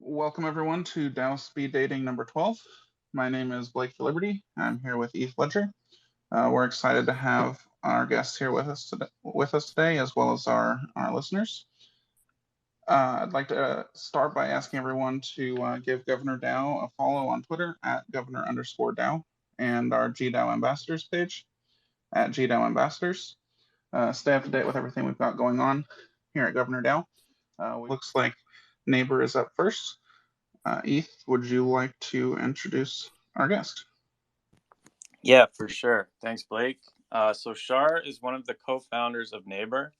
Welcome everyone to DAO Speed Dating number 12. My name is Blake Liberty. I'm here with Eve Ledger. We're excited to have our guests here with us today, as well as our listeners. I'd like to start by asking everyone to give Governor DAO a follow on Twitter at governor_DAO and our GDAO ambassadors page at GDAO ambassadors. Stay up to date with everything we've got going on here at Governor DAO. Looks like Neighbor is up first. Eth, would you like to introduce our guest? Yeah, for sure. Thanks, Blake. So Shar is one of the co-founders of Neighbor.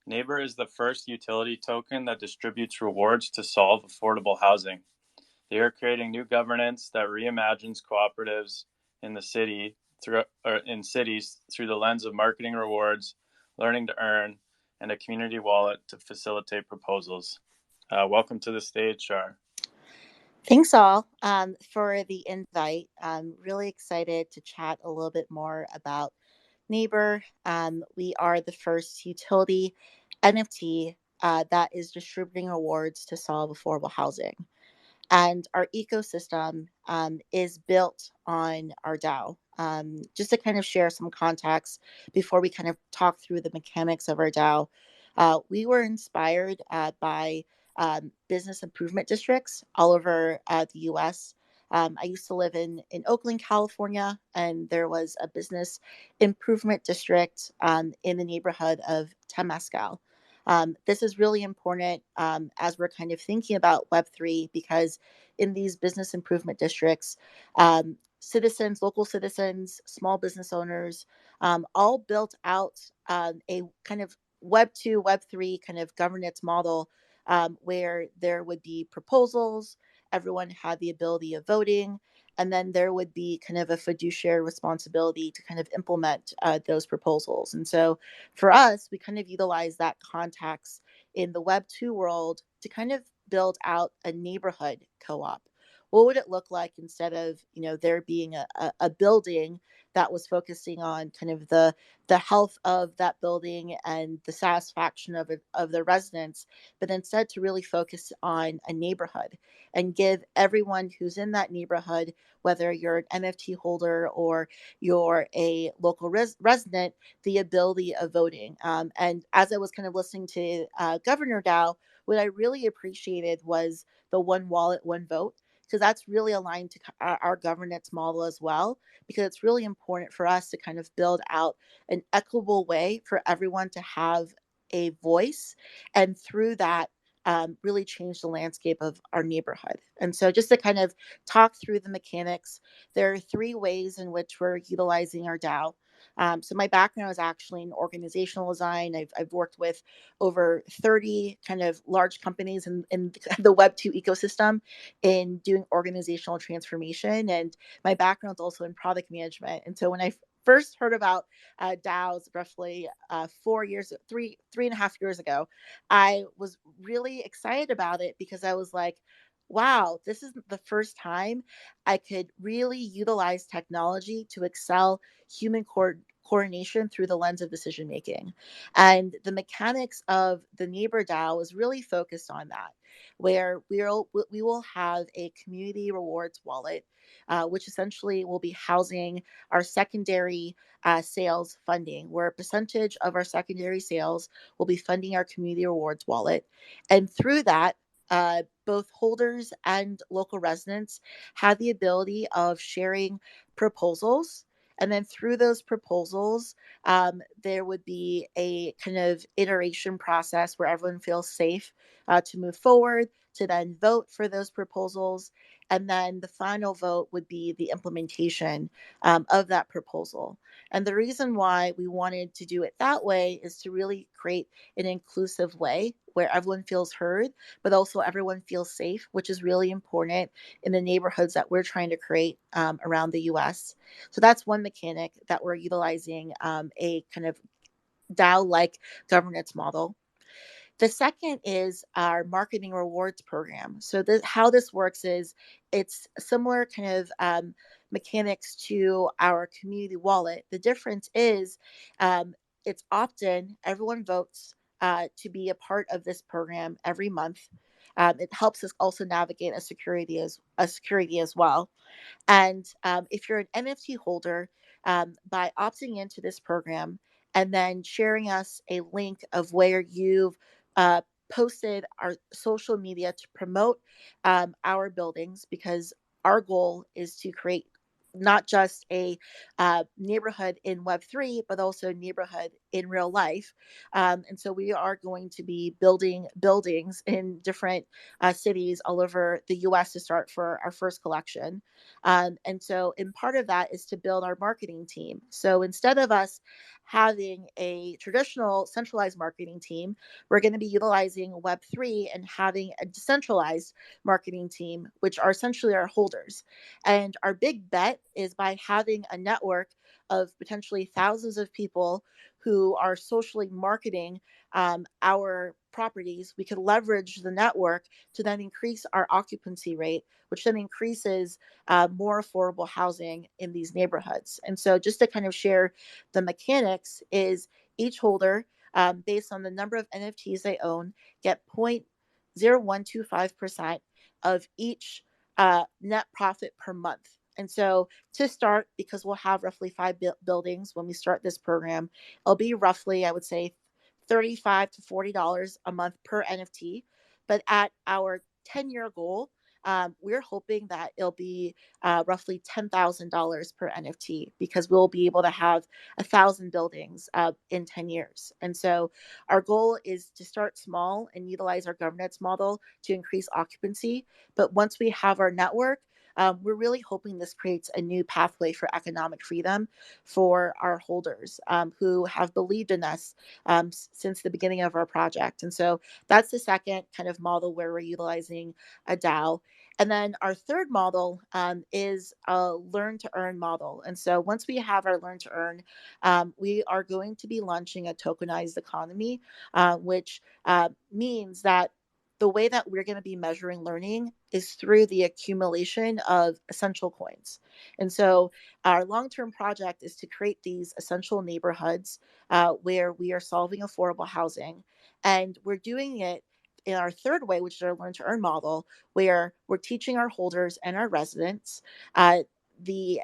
Neighbor is the first utility token that distributes rewards to solve affordable housing. They are creating new governance that reimagines cooperatives in the cities through the lens of marketing rewards, learning to earn, and a community wallet to facilitate proposals. Welcome to the stage, Shar. Thanks all for the invite. I'm really excited to chat a little bit more about Neighbor. We are the first utility NFT that is distributing rewards to solve affordable housing. And our ecosystem is built on our DAO. Just to kind of share some context before we kind of talk through the mechanics of our DAO, we were inspired by business improvement districts all over the US. I used to live in Oakland, California, and there was a business improvement district in the neighborhood of Temescal. This is really important as we're kind of thinking about Web3 because in these business improvement districts, local citizens, small business owners, all built out a kind of Web2, Web3 kind of governance model where there would be proposals, everyone had the ability of voting, and then there would be kind of a fiduciary responsibility to kind of implement those proposals. And so for us, we kind of utilize that context in the Web2 world to kind of build out a neighborhood co-op. What would it look like instead of, there being a building that was focusing on kind of the health of that building and the satisfaction of the residents, but instead to really focus on a neighborhood and give everyone who's in that neighborhood, whether you're an NFT holder or you're a local resident, the ability of voting. And as I was kind of listening to Governor DAO, what I really appreciated was the one wallet, one vote, because that's really aligned to our governance model as well, because it's really important for us to kind of build out an equitable way for everyone to have a voice, and through that, really change the landscape of our neighborhood. And so just to kind of talk through the mechanics, there are three ways in which we're utilizing our DAO. So my background is actually in organizational design. I've worked with over 30 kind of large companies in the Web2 ecosystem in doing organizational transformation. And my background is also in product management. And so when I first heard about DAOs roughly 3.5 years ago, I was really excited about it because I was like, wow, this is the first time I could really utilize technology to excel human coordination through the lens of decision making. And the mechanics of the Neighbor DAO is really focused on that, where we will have a community rewards wallet, which essentially will be housing our secondary sales funding, where a percentage of our secondary sales will be funding our community rewards wallet. And through that, both holders and local residents have the ability of sharing proposals. And then through those proposals, there would be a kind of iteration process where everyone feels safe to move forward, to then vote for those proposals. And then the final vote would be the implementation of that proposal. And the reason why we wanted to do it that way is to really create an inclusive way where everyone feels heard, but also everyone feels safe, which is really important in the neighborhoods that we're trying to create around the US. So that's one mechanic that we're utilizing a kind of DAO-like governance model. The second is our marketing rewards program. So how this works is it's similar kind of mechanics to our community wallet. The difference is it's opt-in. Everyone votes to be a part of this program every month. It helps us also navigate a security as well. And if you're an NFT holder, by opting into this program and then sharing us a link of where you've posted our social media to promote our buildings, because our goal is to create not just a neighborhood in Web3, but also neighborhood in real life. And so we are going to be building buildings in different cities all over the US to start for our first collection. And so, in part of that is to build our marketing team. So instead of us having a traditional centralized marketing team, we're going to be utilizing Web3 and having a decentralized marketing team, which are essentially our holders. And our big bet is by having a network of potentially thousands of people who are socially marketing our properties. We could leverage the network to then increase our occupancy rate, which then increases more affordable housing in these neighborhoods. And so, just to kind of share the mechanics, is each holder, based on the number of NFTs they own, get 0.0125% of each net profit per month. And so, to start, because we'll have roughly buildings when we start this program, it'll be roughly, I would say, $35 to $40 a month per NFT. But at our 10-year goal, we're hoping that it'll be roughly $10,000 per NFT, because we'll be able to have 1,000 buildings in 10 years. And so our goal is to start small and utilize our governance model to increase occupancy. But once we have our network, we're really hoping this creates a new pathway for economic freedom for our holders, who have believed in us since the beginning of our project. And so that's the second kind of model where we're utilizing a DAO. And then our third model is a learn to earn model. And so once we have our learn to earn, we are going to be launching a tokenized economy, which means that the way that we're going to be measuring learning is through the accumulation of essential coins. And so our long-term project is to create these essential neighborhoods where we are solving affordable housing. And we're doing it in our third way, which is our learn to earn model, where we're teaching our holders and our residents the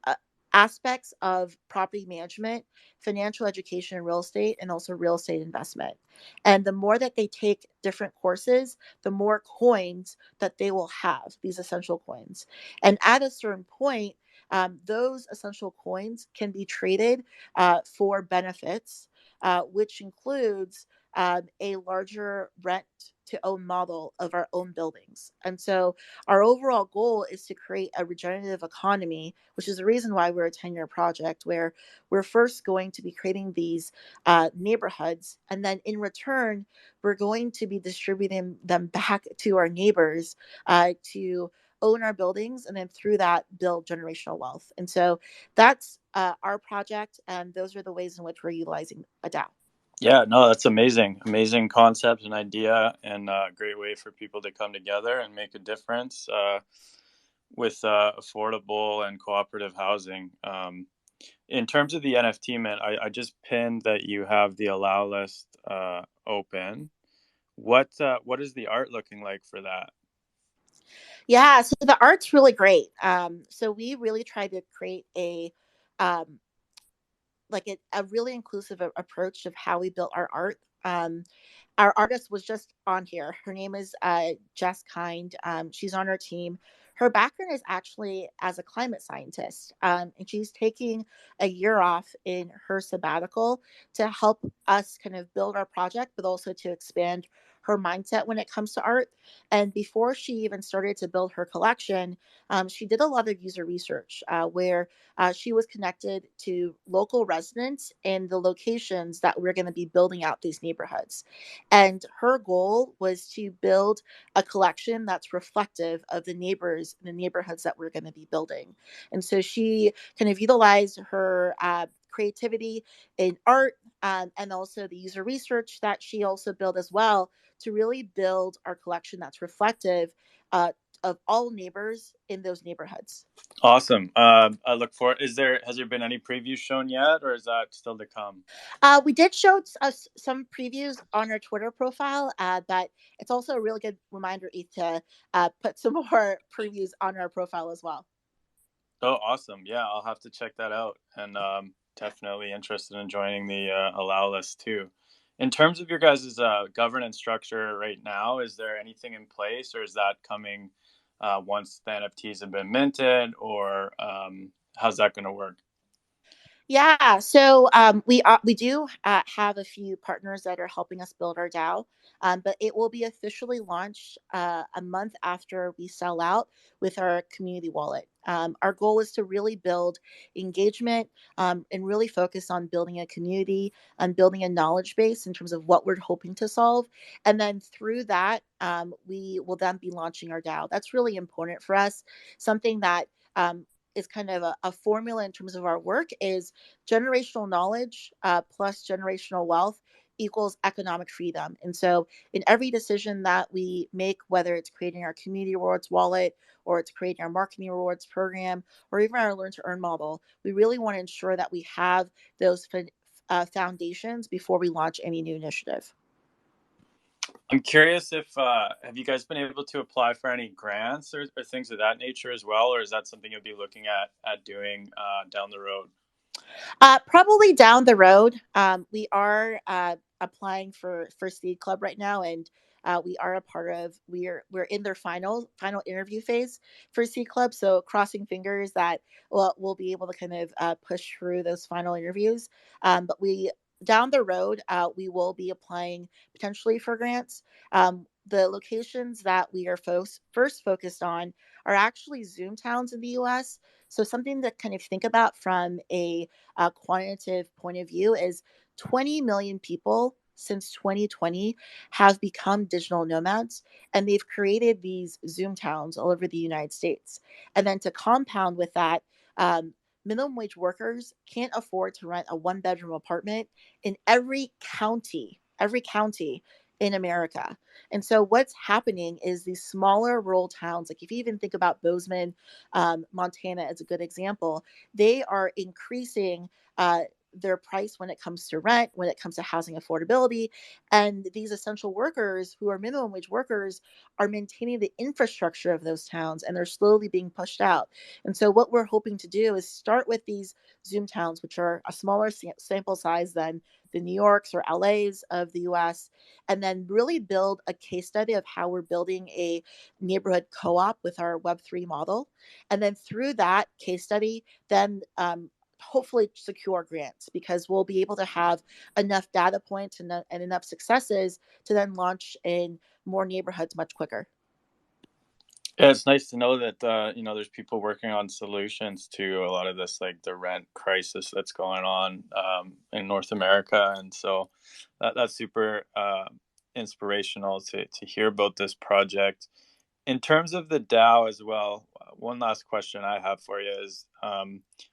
uh, aspects of property management, financial education, and real estate, and also real estate investment. And the more that they take different courses, the more coins that they will have, these essential coins. And at a certain point, those essential coins can be traded for benefits, which includes a larger rent to own model of our own buildings. And so our overall goal is to create a regenerative economy, which is the reason why we're a 10-year project, where we're first going to be creating these neighborhoods. And then in return, we're going to be distributing them back to our neighbors to own our buildings, and then through that build generational wealth. And so that's our project, and those are the ways in which we're utilizing a DAO. Yeah, no, that's amazing. Amazing concept and idea, and a great way for people to come together and make a difference with affordable and cooperative housing. In terms of the NFT, man, I just pinned that you have the allow list open. What is the art looking like for that? Yeah, so the art's really great. So we really tried to create um, a really inclusive approach of how we built our art. Our artist was just on here. Her name is Jess Kind. She's on our team. Her background is actually as a climate scientist, and she's taking a year off in her sabbatical to help us kind of build our project, but also to expand her mindset when it comes to art. And before she even started to build her collection, she did a lot of user research where she was connected to local residents in the locations that we're going to be building out these neighborhoods. And her goal was to build a collection that's reflective of the neighbors and the neighborhoods that we're going to be building. And so she kind of utilized her creativity in art, and also the user research that she also built as well, to really build our collection that's reflective of all neighbors in those neighborhoods. Awesome. I look forward. Has there been any previews shown yet, or is that still to come? We did show us some previews on our Twitter profile, but it's also a really good reminder, Eth, to put some more previews on our profile as well. Oh, awesome. Yeah, I'll have to check that out, and definitely interested in joining the allow list too. In terms of your guys' governance structure right now, is there anything in place, or is that coming once the NFTs have been minted, or how's that going to work? Yeah, so we do have a few partners that are helping us build our DAO, but it will be officially launched a month after we sell out with our community wallet. Our goal is to really build engagement and really focus on building a community and building a knowledge base in terms of what we're hoping to solve, and then through that, we will then be launching our DAO. That's really important for us. Something that is kind of a formula in terms of our work is generational knowledge plus generational wealth equals economic freedom. And so, in every decision that we make, whether it's creating our community rewards wallet or it's creating our marketing rewards program or even our learn to earn model, we really want to ensure that we have those foundations before we launch any new initiative. I'm curious if have you guys been able to apply for any grants or things of that nature as well, or is that something you'll be looking at doing down the road? Probably down the road. We are applying for Seed Club right now, and we are a part of. We're in their final interview phase for Seed Club. So crossing fingers that we'll be able to kind of push through those final interviews. But we down the road we will be applying potentially for grants. The locations that we are first focused on are actually Zoom towns in the U.S. So something to kind of think about from a quantitative point of view is 20 million people since 2020 have become digital nomads, and they've created these Zoom towns all over the United States. And then to compound with that, minimum wage workers can't afford to rent a one bedroom apartment in every county in America. And so what's happening is these smaller rural towns, like if you even think about Bozeman, Montana as a good example, they are increasing their price when it comes to rent, when it comes to housing affordability. And these essential workers who are minimum wage workers are maintaining the infrastructure of those towns, and they're slowly being pushed out. And so what we're hoping to do is start with these Zoom towns, which are a smaller sample size than the New Yorks or LAs of the US, and then really build a case study of how we're building a neighborhood co-op with our Web3 model. And then through that case study, then hopefully secure grants, because we'll be able to have enough data points and enough successes to then launch in more neighborhoods much quicker. Yeah, it's nice to know that there's people working on solutions to a lot of this, like the rent crisis that's going on in North America, and so that's super inspirational to hear about this project. In terms of the DAO as well, one last question I have for you is,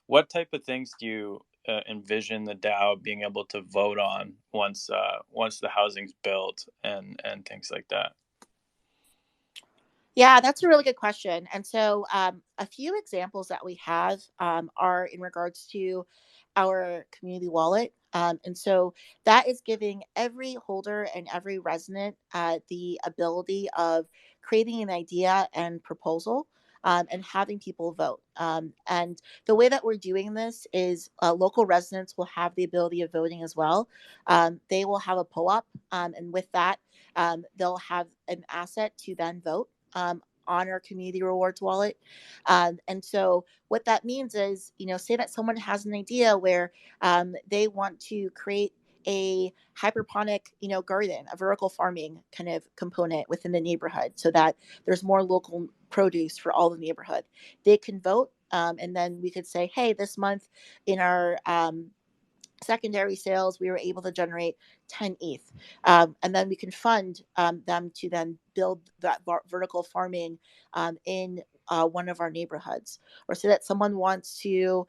what type of things do you envision the DAO being able to vote on once the housing's built and things like that? Yeah, that's a really good question. And so, a few examples that we have are in regards to our community wallet. And so, that is giving every holder and every resident the ability of creating an idea and proposal. And having people vote. And the way that we're doing this is local residents will have the ability of voting as well. They will have a pull up, and with that, they'll have an asset to then vote on our community rewards wallet. And so what that means is, say that someone has an idea where they want to create a hydroponic, garden, a vertical farming kind of component within the neighborhood so that there's more local produce for all the neighborhood. They can vote. And then we could say, hey, this month in our secondary sales, we were able to generate 10 ETH. And then we can fund them to then build that vertical farming in one of our neighborhoods. Or so that someone wants to,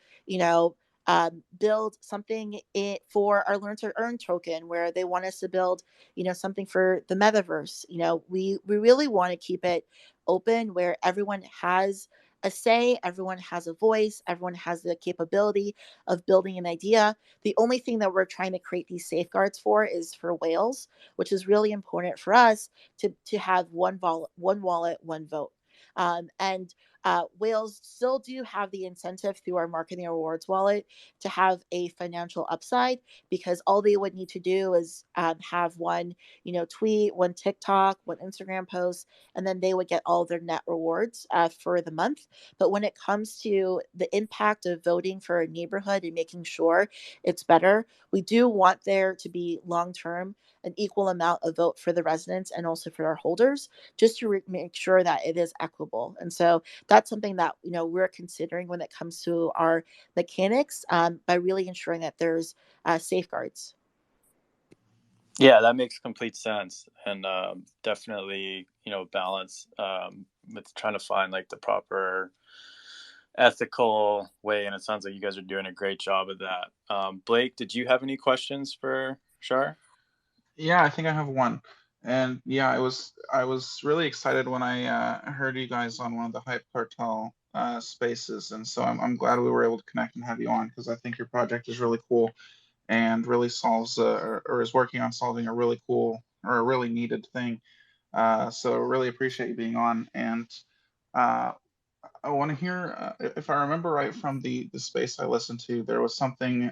build something for our Learn to Earn token, where they want us to build, something for the metaverse. We really want to keep it open where everyone has a say, everyone has a voice, everyone has the capability of building an idea. The only thing that we're trying to create these safeguards for is for whales, which is really important for us to have one wallet, one vote. And whales still do have the incentive through our marketing rewards wallet to have a financial upside, because all they would need to do is have one, tweet, one TikTok, one Instagram post, and then they would get all their net rewards for the month. But when it comes to the impact of voting for a neighborhood and making sure it's better, we do want there to be long term an equal amount of vote for the residents and also for our holders, just to make sure that it is equitable. And so that's something that we're considering when it comes to our mechanics, by really ensuring that there's safeguards. Yeah, that makes complete sense, and definitely balance with trying to find like the proper ethical way, and it sounds like you guys are doing a great job of that. Blake, did you have any questions for Shar? Yeah, I think I have one. And yeah, I was really excited when I heard you guys on one of the Hype Cartel spaces, and so I'm glad we were able to connect and have you on, because I think your project is really cool and really solves or is working on solving a really cool or a really needed thing. So really appreciate you being on. And uh, I want to hear, if I remember right from the space I listened to, there was something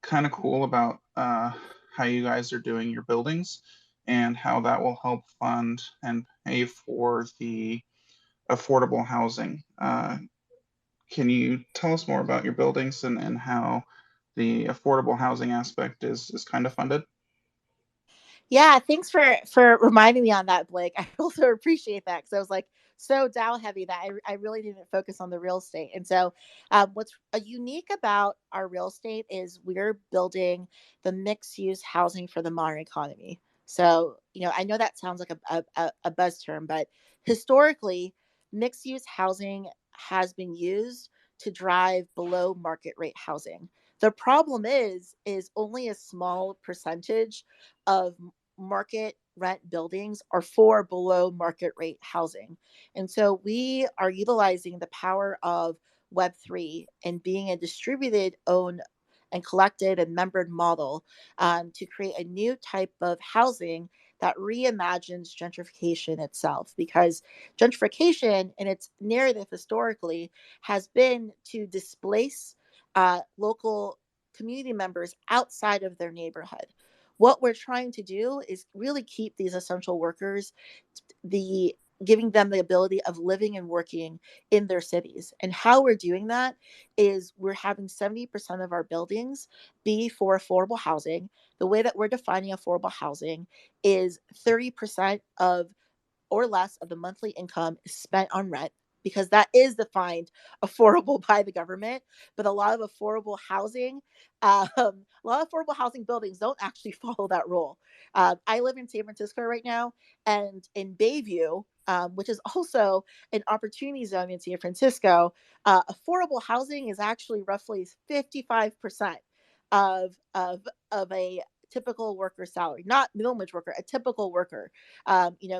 kind of cool about how you guys are doing your buildings and how that will help fund and pay for the affordable housing. Can you tell us more about your buildings and how the affordable housing aspect is kind of funded? Yeah, thanks for reminding me on that, Blake. I also appreciate that, because I was like so DAO heavy that I really didn't focus on the real estate. And so, what's unique about our real estate is we're building the mixed use housing for the modern economy. So, I know that sounds like a buzz term, but historically, mixed use housing has been used to drive below market rate housing. The problem is only a small percentage of market rent buildings are for below market rate housing. And so we are utilizing the power of Web3 and being a distributed, owned, and collected and membered model, to create a new type of housing that reimagines gentrification itself. Because gentrification in its narrative historically has been to displace local community members outside of their neighborhood. What we're trying to do is really keep these essential workers, the giving them the ability of living and working in their cities. And how we're doing that is we're having 70% of our buildings be for affordable housing. The way that we're defining affordable housing is 30% of or less of the monthly income is spent on rent, because that is defined affordable by the government. But a lot of affordable housing, a lot of affordable housing buildings don't actually follow that rule. I live in San Francisco right now, and in Bayview, which is also an opportunity zone in San Francisco, affordable housing is actually roughly 55% of a typical worker salary, not minimum wage worker, a typical worker,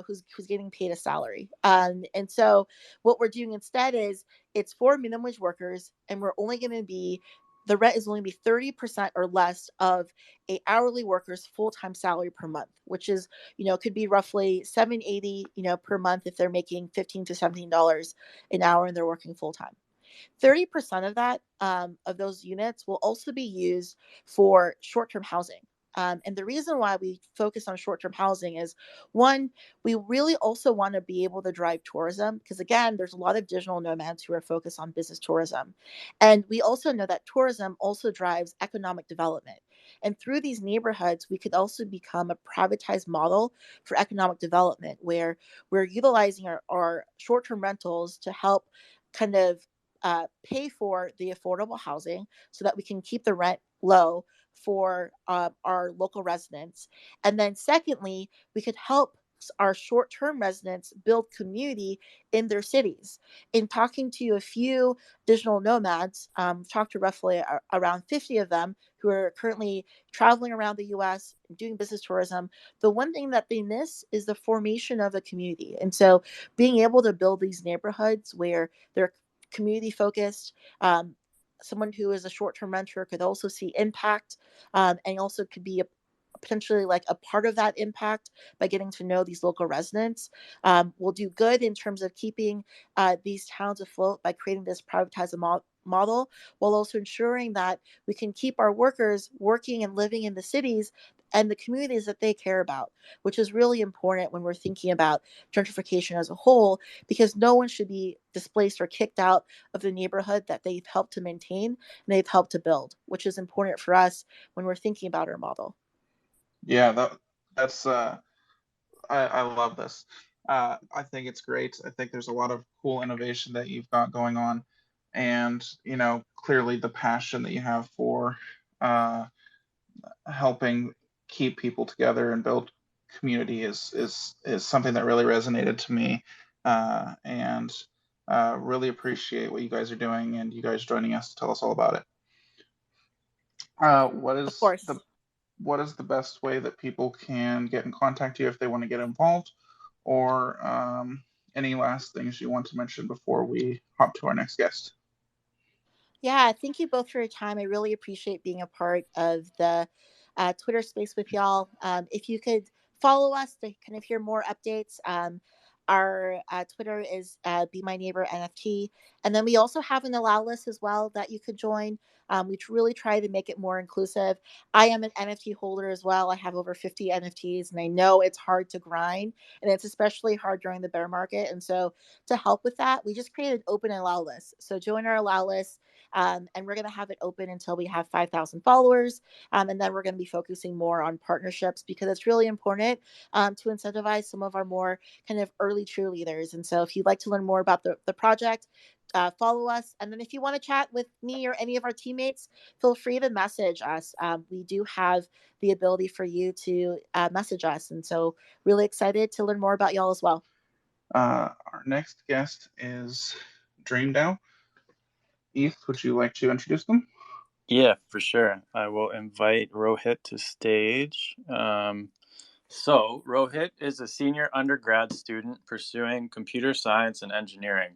who's getting paid a salary. And so what we're doing instead is it's for minimum wage workers, and we're only going to be the rent is only be 30% or less of a hourly worker's full-time salary per month, which is, could be roughly 780, per month if they're making $15 to $17 an hour and they're working full-time. 30% of that, of those units will also be used for short-term housing. And the reason why we focus on short-term housing is, one, we really also want to be able to drive tourism, because again, there's a lot of digital nomads who are focused on business tourism. And we also know that tourism also drives economic development. And through these neighborhoods, we could also become a privatized model for economic development, where we're utilizing our short-term rentals to help kind of pay for the affordable housing so that we can keep the rent low for our local residents. And then secondly, we could help helps our short-term residents build community in their cities. In talking to a few digital nomads, talked to roughly around 50 of them who are currently traveling around the US doing business tourism, the one thing that they miss is the formation of a community. And so being able to build these neighborhoods where they're community focused, someone who is a short-term renter could also see impact, and also could be potentially like a part of that impact by getting to know these local residents, will do good in terms of keeping these towns afloat by creating this privatized model, while also ensuring that we can keep our workers working and living in the cities and the communities that they care about, which is really important when we're thinking about gentrification as a whole, because no one should be displaced or kicked out of the neighborhood that they've helped to maintain and they've helped to build, which is important for us when we're thinking about our model. Yeah, that's I love this. I think it's great. I think there's a lot of cool innovation that you've got going on, and clearly the passion that you have for uh, helping keep people together and build community is something that really resonated to me, and really appreciate what you guys are doing and you guys joining us to tell us all about it. What Of is the course. what is the best way that people can get in contact with you if they want to get involved, or any last things you want to mention before we hop to our next guest? Yeah, thank you both for your time. I really appreciate being a part of the Twitter space with y'all. If you could follow us to kind of hear more updates, our Twitter is Be My Neighbor NFT. And then we also have an allow list as well that you could join. We really try to make it more inclusive. I am an NFT holder as well. I have over 50 NFTs, and I know it's hard to grind, and it's especially hard during the bear market. And so, to help with that, we just created an open allow list. So, join our allow list. And we're going to have it open until we have 5,000 followers. And then we're going to be focusing more on partnerships because it's really important to incentivize some of our more kind of early cheerleaders. And so if you'd like to learn more about the project, follow us. And then if you want to chat with me or any of our teammates, feel free to message us. We do have the ability for you to message us. And so really excited to learn more about y'all as well. Our next guest is Dream DAO. Eth, would you like to introduce them? Yeah, for sure. I will invite Rohit to stage. So, Rohit is a senior undergrad student pursuing computer science and engineering.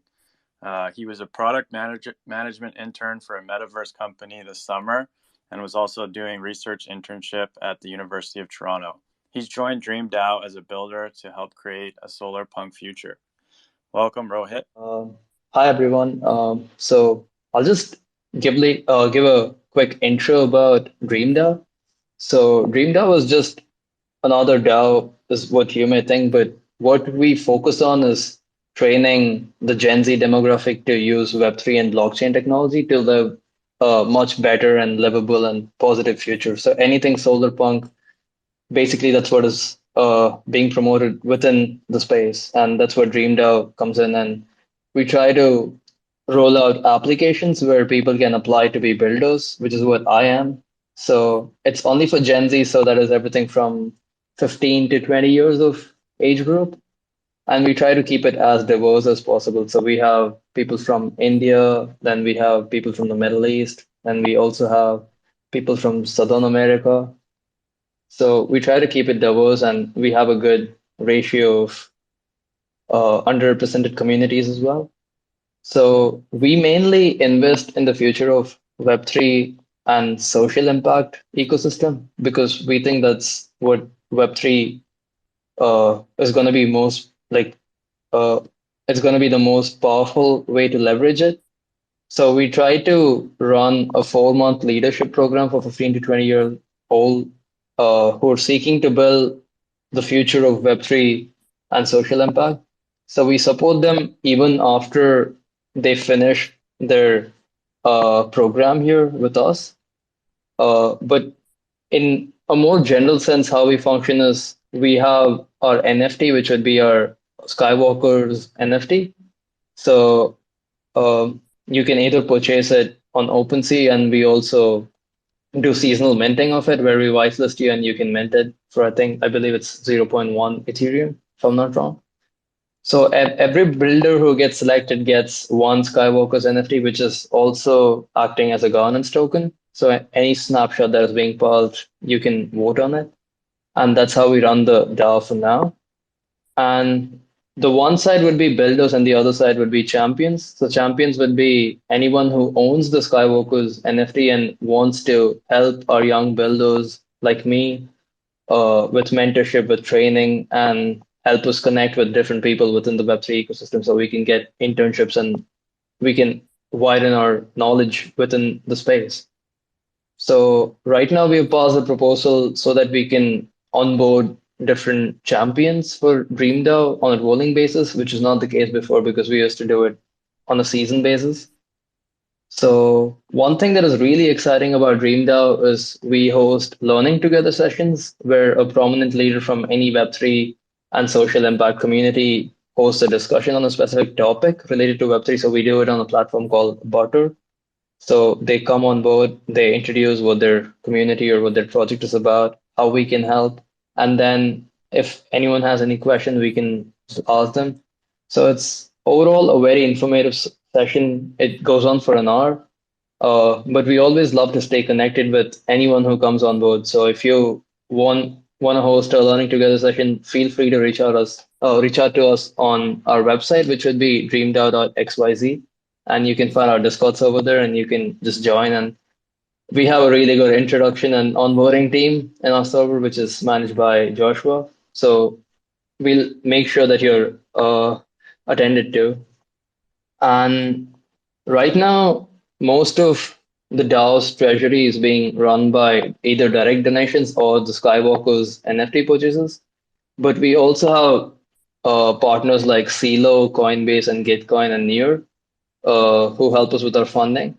He was a product management intern for a metaverse company this summer and was also doing research internship at the University of Toronto. He's joined Dream DAO as a builder to help create a solar punk future. Welcome, Rohit. Hi everyone. So I'll just give a quick intro about DreamDAO. So DreamDAO is just another DAO, is what you may think, but what we focus on is training the Gen Z demographic to use Web3 and blockchain technology to live a much better and livable and positive future. So anything solar punk, basically that's what is being promoted within the space, and that's where DreamDAO comes in. And we try to roll out applications where people can apply to be builders, which is what I am. So it's only for Gen Z, so that is everything from 15 to 20 years of age group. And we try to keep it as diverse as possible. So we have people from India, then we have people from the Middle East, and we also have people from Southern America. So we try to keep it diverse, and we have a good ratio of underrepresented communities as well. So we mainly invest in the future of Web3 and social impact ecosystem because we think that's what Web3 is going to be most like. Uh, it's going to be the most powerful way to leverage it. So we try to run a 4-month leadership program for 15 to 20-year old who are seeking to build the future of Web3 and social impact. So we support them even after they finish their program here with us. But in a more general sense, how we function is we have our NFT, which would be our Skywalker's NFT. So you can either purchase it on OpenSea, and we also do seasonal minting of it, where we whitelist you and you can mint it for I believe it's zero point 0.1 Ethereum. if I'm not wrong. So every builder who gets selected gets one Skywalker's NFT, which is also acting as a governance token. So any snapshot that is being pulled, you can vote on it. And that's how we run the DAO for now. And the one side would be builders and the other side would be champions. So champions would be anyone who owns the Skywalker's NFT and wants to help our young builders like me with mentorship, with training, and help us connect with different people within the Web3 ecosystem so we can get internships and we can widen our knowledge within the space. So right now we have paused the proposal so that we can onboard different champions for DreamDAO on a rolling basis, which is not the case before because we used to do it on a season basis. So one thing that is really exciting about DreamDAO is we host learning together sessions where a prominent leader from any Web3 and social impact community hosts a discussion on a specific topic related to Web3. So we do it on a platform called Butter. So they come on board, they introduce what their community or what their project is about, how we can help, and then if anyone has any question, we can just ask them. So it's overall a very informative session. It goes on for an hour, but we always love to stay connected with anyone who comes on board. So if you want to host a learning together session, feel free to reach out to us on our website, which would be dreamdao.xyz, and you can find our Discord server there, and you can just join. And we have a really good introduction and onboarding team in our server, which is managed by Joshua. So we'll make sure that you're attended to. And right now, most of the DAO's treasury is being run by either direct donations or the Skywalker's NFT purchases. But we also have partners like CeeLo, Coinbase, and Gitcoin and Near who help us with our funding.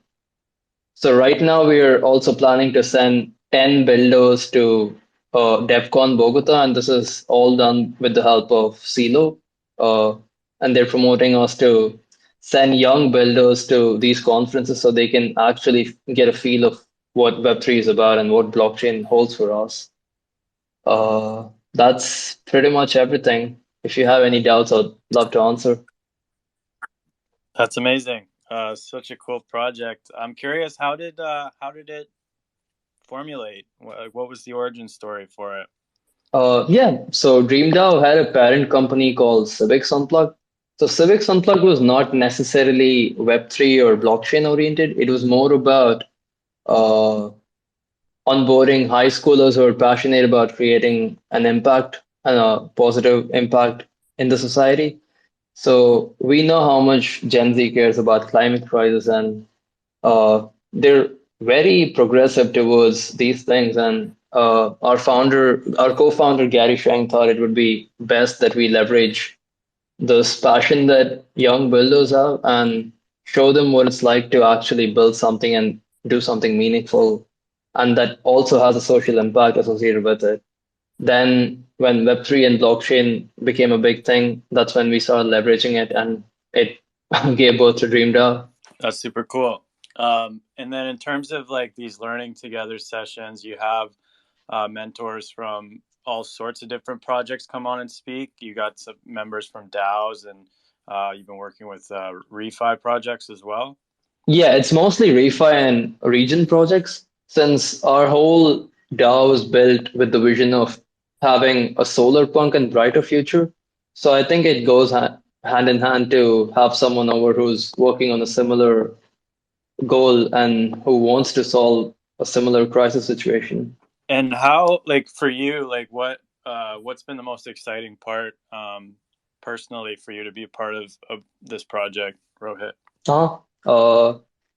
So right now we are also planning to send 10 builders to DevCon Bogota, and this is all done with the help of CeeLo. And they're promoting us to send young builders to these conferences so they can actually get a feel of what Web3 is about and what blockchain holds for us. That's pretty much everything. If you have any doubts, I'd love to answer. That's amazing. Such a cool project. I'm curious, how did it formulate? What was the origin story for it? Yeah, so DreamDAO had a parent company called Civics Unplugged. So Civics Unplugged was not necessarily Web3 or blockchain oriented. It was more about uh, onboarding high schoolers who are passionate about creating an impact and a positive impact in the society. So we know how much Gen Z cares about climate crisis, and they're very progressive towards these things. And our co-founder Gary Shang thought it would be best that we leverage this passion that young builders have and show them what it's like to actually build something and do something meaningful, and that also has a social impact associated with it. Then, when Web3 and blockchain became a big thing, that's when we started leveraging it, and it gave birth to DreamDAO. That's super cool. And then in terms of like these learning together sessions, you have mentors from all sorts of different projects come on and speak. You got some members from DAOs, and you've been working with refi projects as well. Yeah, it's mostly refi and region projects since our whole DAO was built with the vision of having a solar punk and brighter future. So I think it goes hand in hand to have someone over who's working on a similar goal and who wants to solve a similar crisis situation. And how, like for you, like what's been the most exciting part personally for you to be a part of this project, Rohit?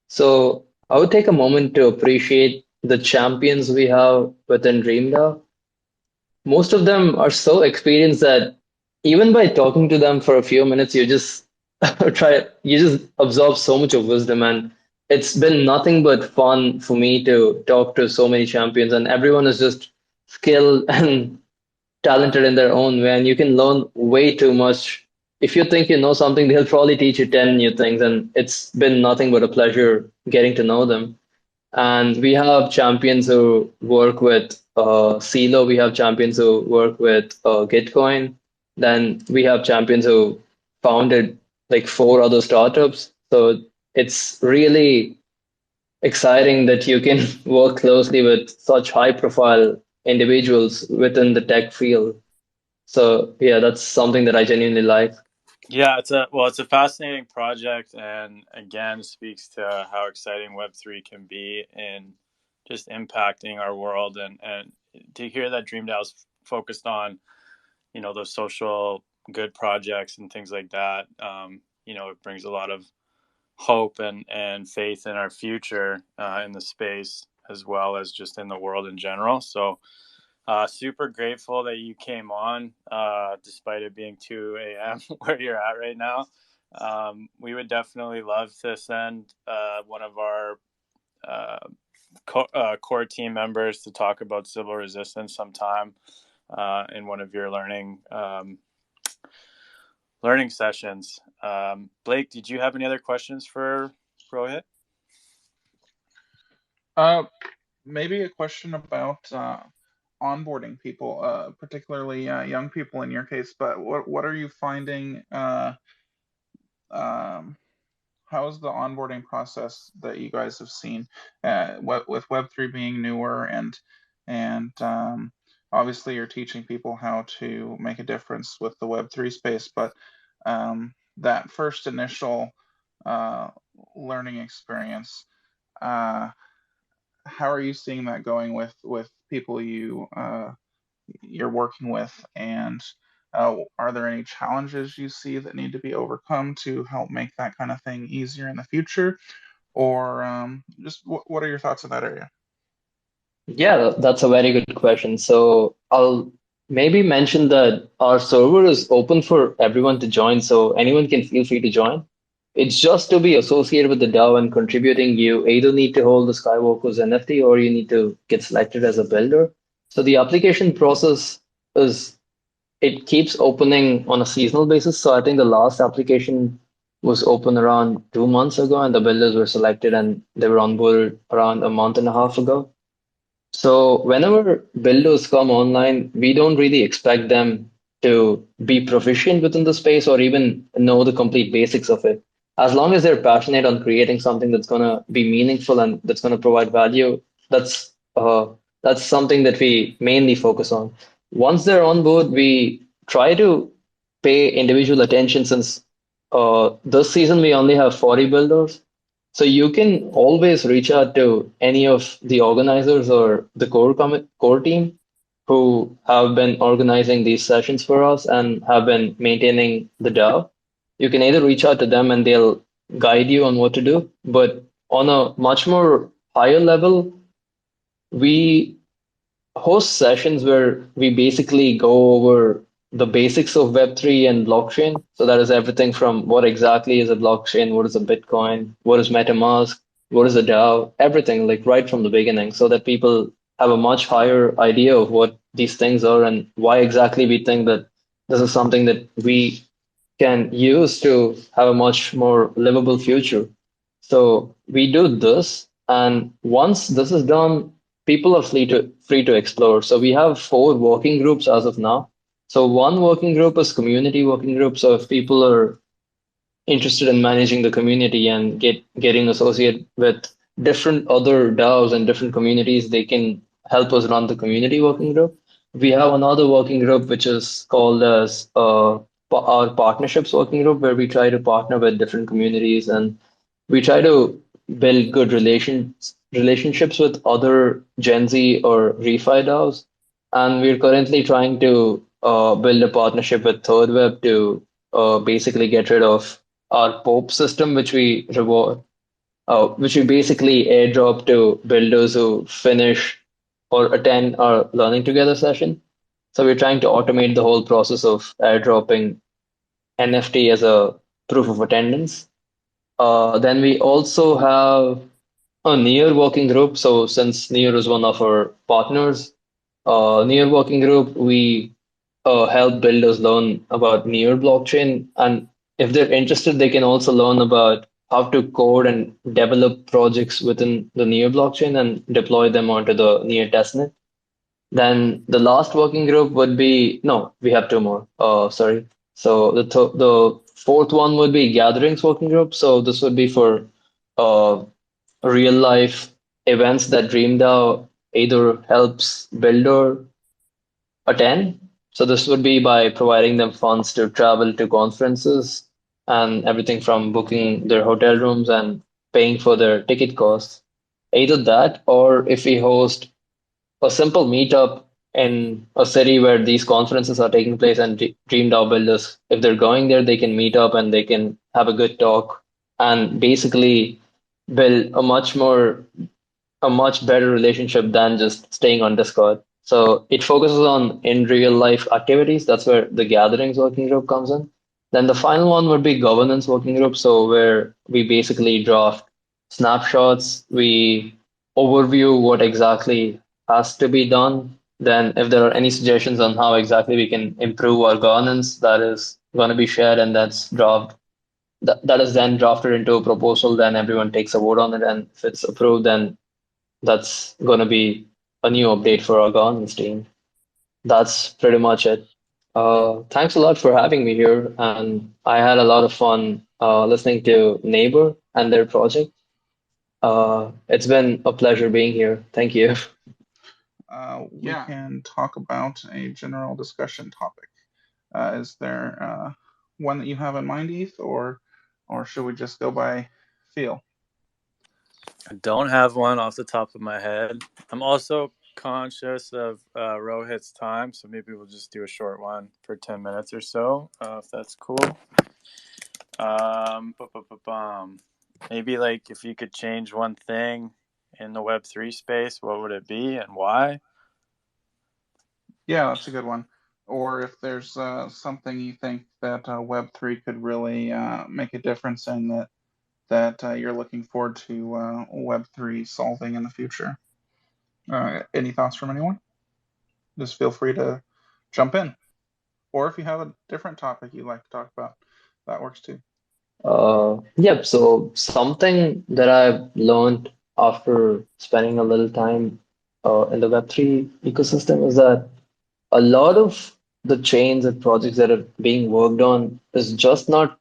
So I would take a moment to appreciate the champions we have within DreamDAO. Most of them are so experienced that even by talking to them for a few minutes, you just you just absorb so much of wisdom. And it's been nothing but fun for me to talk to so many champions, and everyone is just skilled and talented in their own way, and you can learn way too much. If you think you know something, they'll probably teach you 10 new things, and it's been nothing but a pleasure getting to know them. And we have champions who work with CeeLo, we have champions who work with Gitcoin, Then we have champions who founded like four other startups. So it's really exciting that you can work closely with such high profile individuals within the tech field. So yeah, that's something that I genuinely like. Yeah, it's a fascinating project, and again speaks to how exciting Web3 can be in just impacting our world, and to hear that Dream DAO is focused on those social good projects and things like that. It brings a lot of hope and faith in our future in the space as well as just in the world in general. So super grateful that you came on, despite it being 2 a.m. where you're at right now. We would definitely love to send one of our core team members to talk about civil resistance sometime in one of your learning sessions. Blake, did you have any other questions for Rohit? Maybe a question about onboarding people, particularly young people in your case. But what are you finding? Um, how's the onboarding process that you guys have seen? With Web3 being newer and obviously you're teaching people how to make a difference with the Web3 space, but that first initial uh, learning experience. Uh, how are you seeing that going with people you're working with, and are there any challenges you see that need to be overcome to help make that kind of thing easier in the future, or just what are your thoughts in that area? Yeah, that's a very good question. So I'll maybe mention that our server is open for everyone to join, so anyone can feel free to join. It's just to be associated with the DAO and contributing. You either need to hold the Skywalker's NFT or you need to get selected as a builder. So the application process is it keeps opening on a seasonal basis. So I think the last application was open around 2 months ago, and the builders were selected and they were on board around a month and a half ago. So whenever builders come online, we don't really expect them to be proficient within the space or even know the complete basics of it. As long as they're passionate on creating something that's going to be meaningful and that's going to provide value, that's uh, that's something that we mainly focus on. Once they're on board, we try to pay individual attention since this season we only have 40 builders, so you can always reach out to any of the organizers or the core team who have been organizing these sessions for us and have been maintaining the DAO. You can either reach out to them and they'll guide you on what to do. But on a much more higher level, we host sessions where we basically go over the basics of Web3 and blockchain. So that is everything from what exactly is a blockchain, what is a Bitcoin, what is MetaMask, what is a DAO, everything like right from the beginning, so that people have a much higher idea of what these things are and why exactly we think that this is something that we can use to have a much more livable future. So we do this, and once this is done, people are free to explore. So we have four working groups as of now. So one working group is community working group. So if people are interested in managing the community and getting associated with different other DAOs and different communities, they can help us run the community working group. We have another working group which is called as our partnerships working group, where we try to partner with different communities and we try to build good relationships with other Gen Z or refi DAOs. And we're currently trying to build a partnership with Third Web to basically get rid of our Pope system, which we basically airdrop to builders who finish or attend our learning together session. So we're trying to automate the whole process of airdropping NFT as a proof of attendance. Then we also have a near working group. So since near is one of our partners, near working group, we help builders learn about near blockchain. And if they're interested, they can also learn about how to code and develop projects within the near blockchain and deploy them onto the near testnet. Then the last working group would be no, we have two more. Sorry. So the fourth one would be gatherings working group. So this would be for uh, real life events that DreamDAO either helps build or attend. So this would be by providing them funds to travel to conferences and everything from booking their hotel rooms and paying for their ticket costs. Either that, or if we host a simple meetup in a city where these conferences are taking place and DreamDAO builders, if they're going there, they can meet up and they can have a good talk and basically build a much better relationship than just staying on Discord. So it focuses on in real life activities. That's where the gatherings working group comes in. Then the final one would be governance working group. So where we basically draft snapshots, we overview what exactly has to be done. Then if there are any suggestions on how exactly we can improve our governance, that is going to be shared and that is then drafted into a proposal. Then everyone takes a vote on it, and if it's approved, then that's going to be a new update for our governance team. That's pretty much it. Thanks a lot for having me here, and I had a lot of fun listening to Neighbor and their project. It's been a pleasure being here. Thank you. We can talk about a general discussion topic. Is there one that you have in mind, Eth, or should we just go by feel? I don't have one off the top of my head. I'm also conscious of Rohit's time, so maybe we'll just do a short one for 10 minutes or so, if that's cool. Maybe like if you could change one thing in the Web3 space, what would it be and why? Yeah, that's a good one. Or if there's something you think that Web3 could really make a difference in that you're looking forward to Web3 solving in the future. Any thoughts from anyone? Just feel free to jump in. Or if you have a different topic you'd like to talk about, that works too. Yep. So something that I've learned after spending a little time in the Web3 ecosystem is that a lot of the chains and projects that are being worked on is just not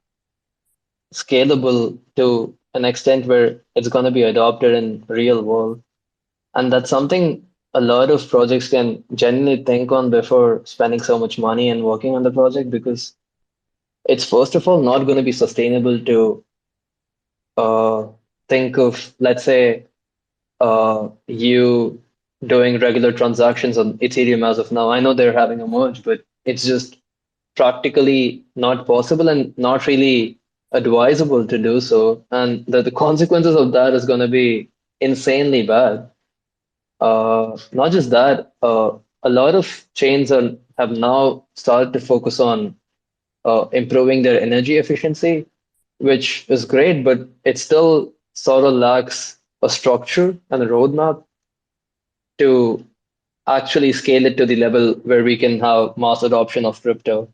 scalable to an extent where it's going to be adopted in real world. And that's something a lot of projects can genuinely think on before spending so much money and working on the project because it's first of all not going to be sustainable to uh, think of, let's say, you doing regular transactions on Ethereum as of now. I know they're having a merge, but it's just practically not possible and not really advisable to do so. And the consequences of that is going to be insanely bad. Not just that, a lot of chains have now started to focus on improving their energy efficiency, which is great, but it still sort of lacks a structure and a roadmap to actually scale it to the level where we can have mass adoption of crypto.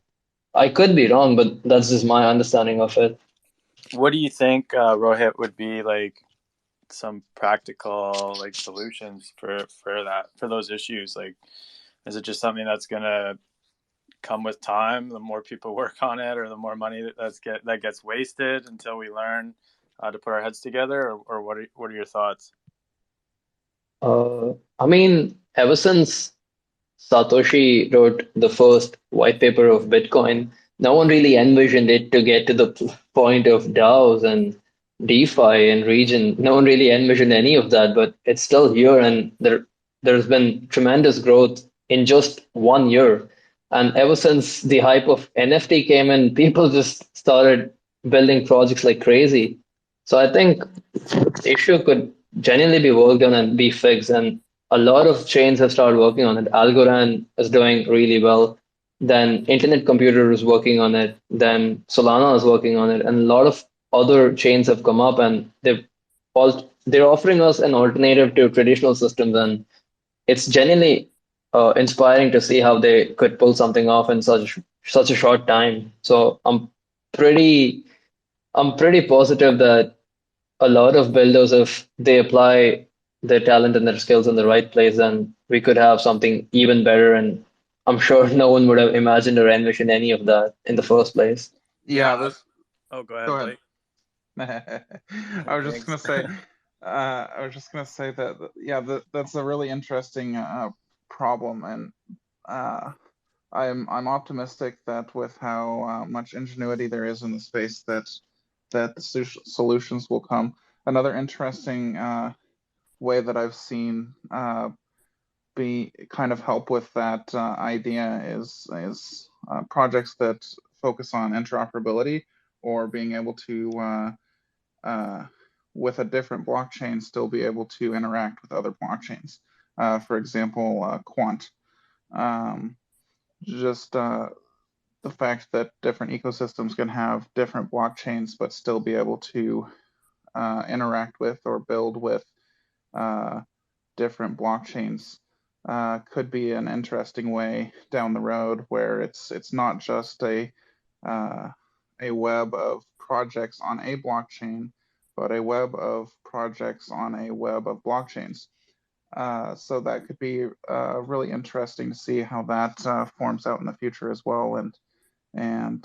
I could be wrong, but that's just my understanding of it. What do you think, Rohit, would be like some practical like solutions for those issues? Like, is it just something that's gonna come with time? The more people work on it, or the more money that gets wasted until we learn to put our heads together, or what are your thoughts? I mean, ever since Satoshi wrote the first white paper of Bitcoin, no one really envisioned it to get to the point of DAOs and DeFi and region. No one really envisioned any of that, but it's still here, and there's been tremendous growth in just 1 year. And ever since the hype of NFT came in, people just started building projects like crazy. So I think the issue could genuinely be worked on and be fixed. And a lot of chains have started working on it. Algorand is doing really well. Then Internet Computer is working on it. Then Solana is working on it, and a lot of other chains have come up, and they're offering us an alternative to traditional systems, and it's genuinely inspiring to see how they could pull something off in such a short time. So I'm pretty positive that a lot of builders, if they apply their talent and their skills in the right place, then we could have something even better. And I'm sure no one would have imagined or envisioned any of that in the first place. Yeah, Yeah. this. Oh, go Go ahead, ahead. Blake. I was just Thanks. gonna say, yeah, that's a really interesting problem, and uh, I'm optimistic that with how much ingenuity there is in the space, that the solutions will come. Another interesting way that I've seen be kind of help with that idea is projects that focus on interoperability or being able to uh, with a different blockchain still be able to interact with other blockchains. For example, Quant. Um, just the fact that different ecosystems can have different blockchains but still be able to interact with or build with uh, different blockchains could be an interesting way down the road where it's not just uh, a web of projects on a blockchain, but a web of projects on a web of blockchains. So that could be really interesting to see how that forms out in the future as well. And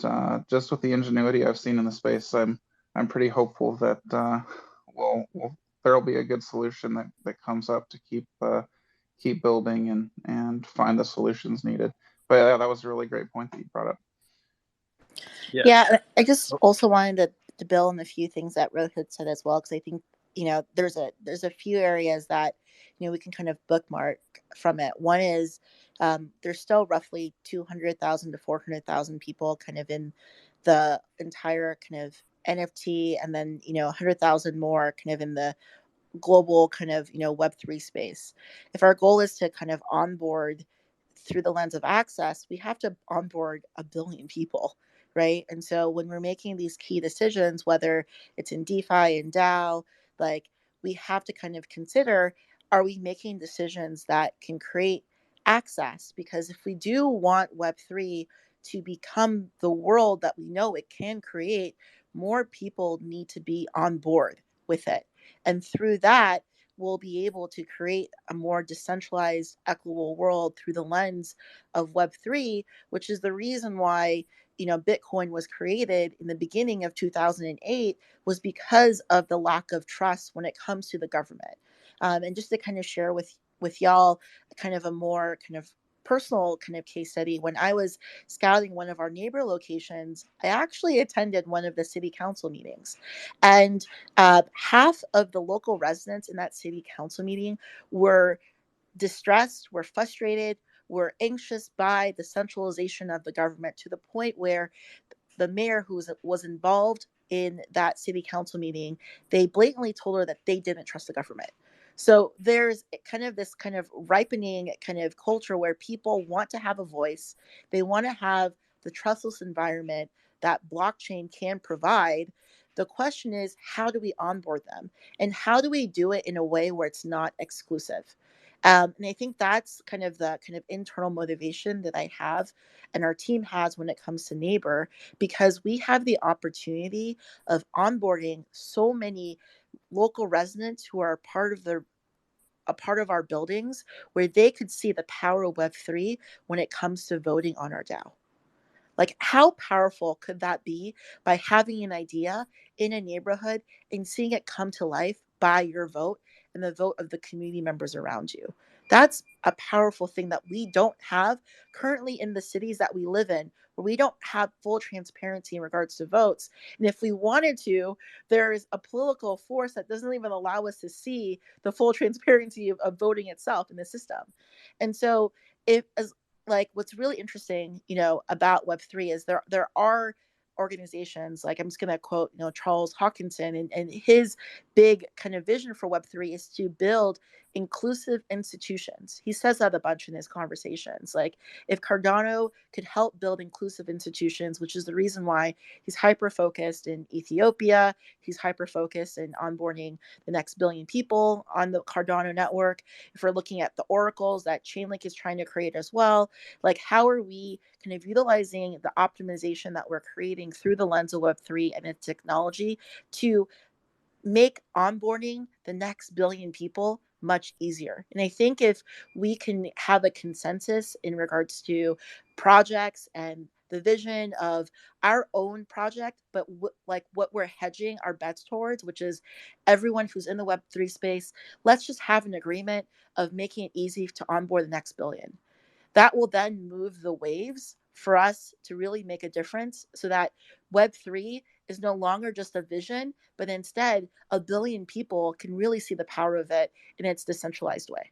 just with the ingenuity I've seen in the space, I'm pretty hopeful that there'll be a good solution that comes up to keep building and find the solutions needed. But yeah, that was a really great point that you brought up. Yeah. Yeah, I just also wanted to build on a few things that Rohit said as well, because I think there's a few areas that we can kind of bookmark from it. One is there's still roughly 200,000 to 400,000 people kind of in the entire kind of NFT, and then 100,000 more kind of in the global kind of Web3 space. If our goal is to kind of onboard through the lens of access, we have to onboard a billion people, right? And so when we're making these key decisions, whether it's in DeFi and DAO, like, we have to kind of consider, are we making decisions that can create access? Because if we do want Web3 to become the world that we know it can create, more people need to be on board with it. And through that, we'll be able to create a more decentralized, equitable world through the lens of Web3, which is the reason why Bitcoin was created in the beginning of 2008, was because of the lack of trust when it comes to the government. And just to kind of share with y'all kind of a more kind of personal kind of case study, when I was scouting one of our neighbor locations, I actually attended one of the city council meetings. And half of the local residents in that city council meeting were distressed, were frustrated, were anxious by the centralization of the government, to the point where the mayor who was involved in that city council meeting, they blatantly told her that they didn't trust the government. So there's kind of this kind of ripening kind of culture where people want to have a voice. They want to have the trustless environment that blockchain can provide. The question is, how do we onboard them? And how do we do it in a way where it's not exclusive? And I think that's kind of the kind of internal motivation that I have and our team has when it comes to Neighbor, because we have the opportunity of onboarding so many local residents who are a part of our buildings, where they could see the power of Web3 when it comes to voting on our DAO. Like, how powerful could that be, by having an idea in a neighborhood and seeing it come to life by your vote and the vote of the community members around you? That's a powerful thing that we don't have currently in the cities that we live in, where we don't have full transparency in regards to votes. And if we wanted to, there is a political force that doesn't even allow us to see the full transparency of voting itself in the system. And so, if as like, what's really interesting, about Web3 is there are organizations, like, I'm just gonna quote, Charles Hawkinson, and his big kind of vision for Web3 is to build inclusive institutions. He says that a bunch in his conversations. Like, if Cardano could help build inclusive institutions, which is the reason why he's hyper focused in Ethiopia, he's hyper focused in onboarding the next billion people on the Cardano network. If we're looking at the oracles that Chainlink is trying to create as well, like, how are we kind of utilizing the optimization that we're creating through the lens of Web3 and its technology to make onboarding the next billion people much easier. And I think if we can have a consensus in regards to projects and the vision of our own project, but like what we're hedging our bets towards, which is everyone who's in the Web3 space, let's just have an agreement of making it easy to onboard the next billion. That will then move the waves for us to really make a difference so that Web3 is no longer just a vision, but instead a billion people can really see the power of it in its decentralized way.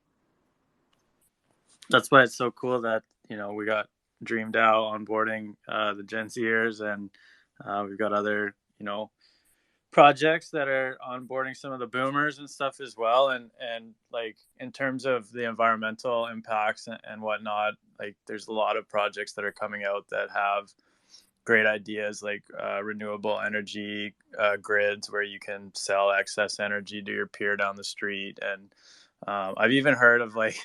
That's why it's so cool that, we got Dream DAO onboarding the Gen Zers, and we've got other, projects that are onboarding some of the boomers and stuff as well. And like in terms of the environmental impacts and whatnot, like there's a lot of projects that are coming out that have great ideas, like renewable energy grids where you can sell excess energy to your peer down the street. And I've even heard of like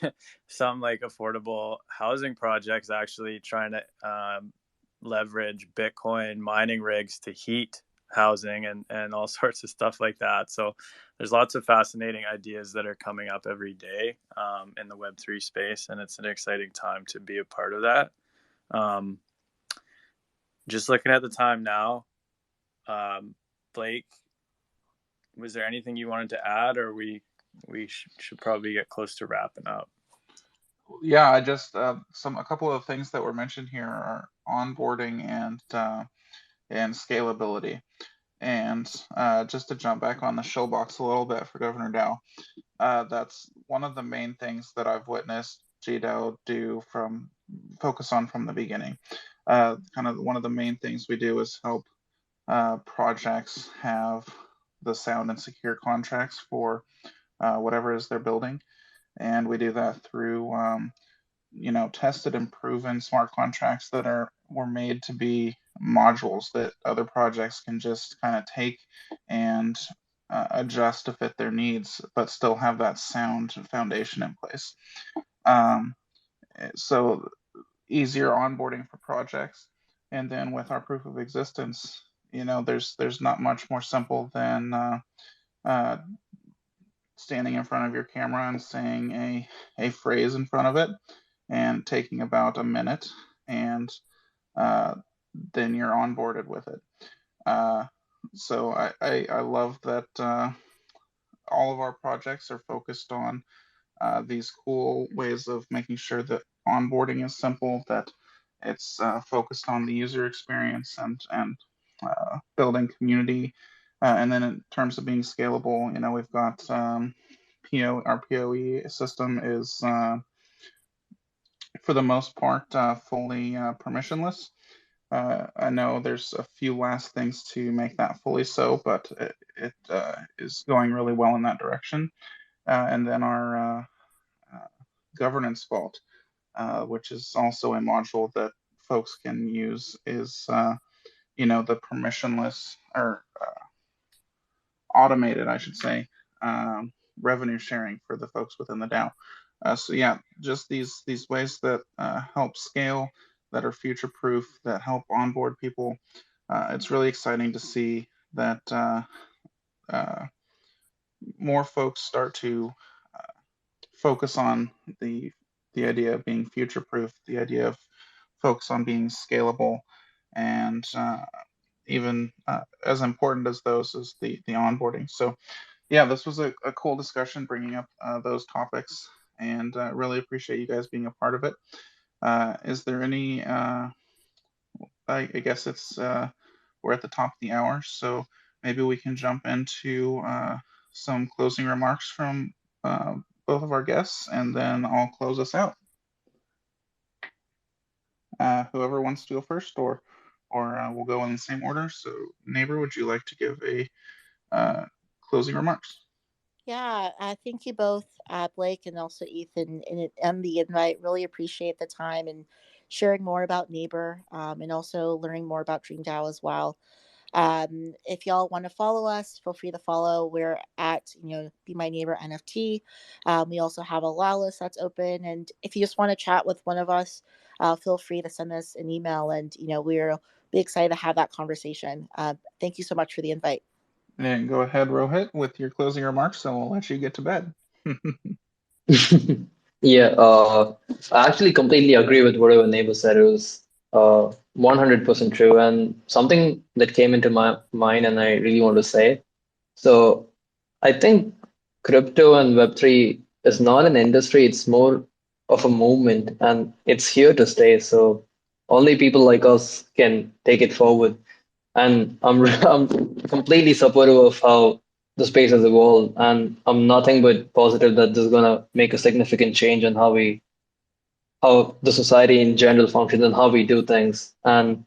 some like affordable housing projects actually trying to leverage Bitcoin mining rigs to heat housing and all sorts of stuff like that. So there's lots of fascinating ideas that are coming up every day in the Web3 space, and it's an exciting time to be a part of that. Just looking at the time now, Blake, was there anything you wanted to add, or we should probably get close to wrapping up? Yeah, I just a couple of things that were mentioned here are onboarding and scalability. And just to jump back on the showbox a little bit for Governor DAO, that's one of the main things that I've witnessed GDAO do focus on from the beginning. Kind of one of the main things we do is help projects have the sound and secure contracts for whatever it is they're building. And we do that through tested and proven smart contracts that were made to be modules that other projects can just kind of take and adjust to fit their needs, but still have that sound foundation in place. So easier onboarding for projects. And then with our proof of existence, there's not much more simple than standing in front of your camera and saying a phrase in front of it and taking about a minute, and then you're onboarded with it. So I love that all of our projects are focused on these cool ways of making sure that onboarding is simple, that it's focused on the user experience and building community. And then in terms of being scalable, we've got our PoE system is for the most part fully permissionless. I know there's a few last things to make that fully so, but it is going really well in that direction. And then our governance vault, which is also a module that folks can use, is the permissionless or automated, I should say, revenue sharing for the folks within the DAO. So yeah, just these ways that help scale, that are future proof, that help onboard people. It's really exciting to see that more folks start to focus on the idea of being future proof, the idea of focus on being scalable, and even as important as those is the onboarding. So yeah, this was a cool discussion bringing up those topics, and really appreciate you guys being a part of it. Is there any, I guess it's, we're at the top of the hour, so maybe we can jump into some closing remarks from both of our guests, and then I'll close us out. Whoever wants to go first, or we'll go in the same order. So, Neighbor, would you like to give a closing remarks? Yeah, thank you both, Blake and also Ethan, and the invite. Really appreciate the time and sharing more about Neighbor, and also learning more about Dream DAO as well. If y'all want to follow us, feel free to follow. We're at, Be My Neighbor NFT. We also have a WoW list that's open. And if you just want to chat with one of us, feel free to send us an email. And, we're be excited to have that conversation. Thank you so much for the invite. And go ahead, Rohit, with your closing remarks, and we'll let you get to bed. Yeah, I actually completely agree with whatever neighbor said. It was 100% true, and something that came into my mind, and I really want to say. So, I think crypto and Web3 is not an industry, it's more of a movement, and it's here to stay. So, only people like us can take it forward. And I'm completely supportive of how the space has evolved, and I'm nothing but positive that this is gonna make a significant change in how the society in general functions and how we do things. And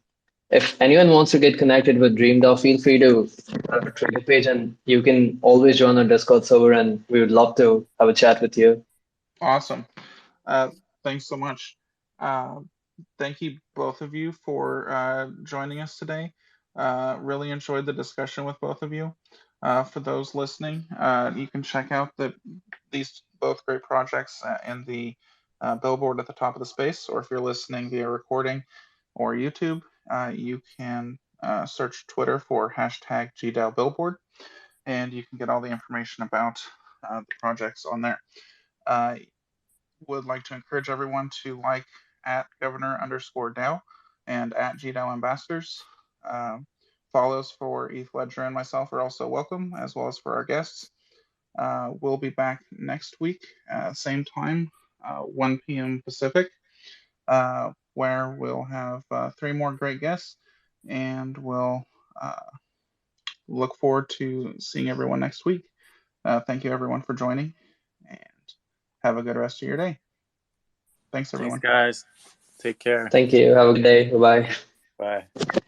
if anyone wants to get connected with DreamDAO, feel free to have a Twitter page, and you can always join our Discord server, and we would love to have a chat with you. Awesome. Thanks so much. Uh, Thank you both of you for joining us today. Really enjoyed the discussion with both of you. For those listening, you can check out these both great projects in the billboard at the top of the space, or if you're listening via recording or YouTube, you can search Twitter for hashtag GDAO Billboard, and you can get all the information about the projects on there. Would like to encourage everyone to like at governor_DAO and at GDAO ambassadors. Follows for Eth Ledger and myself are also welcome, as well as for our guests. We'll be back next week, same time, 1 p.m. Pacific, where we'll have 3 more great guests, and we'll look forward to seeing everyone next week. Thank you, everyone, for joining, and have a good rest of your day. Thanks, everyone. Thanks, guys. Take care. Thank you. Have a good day. Bye bye. Bye.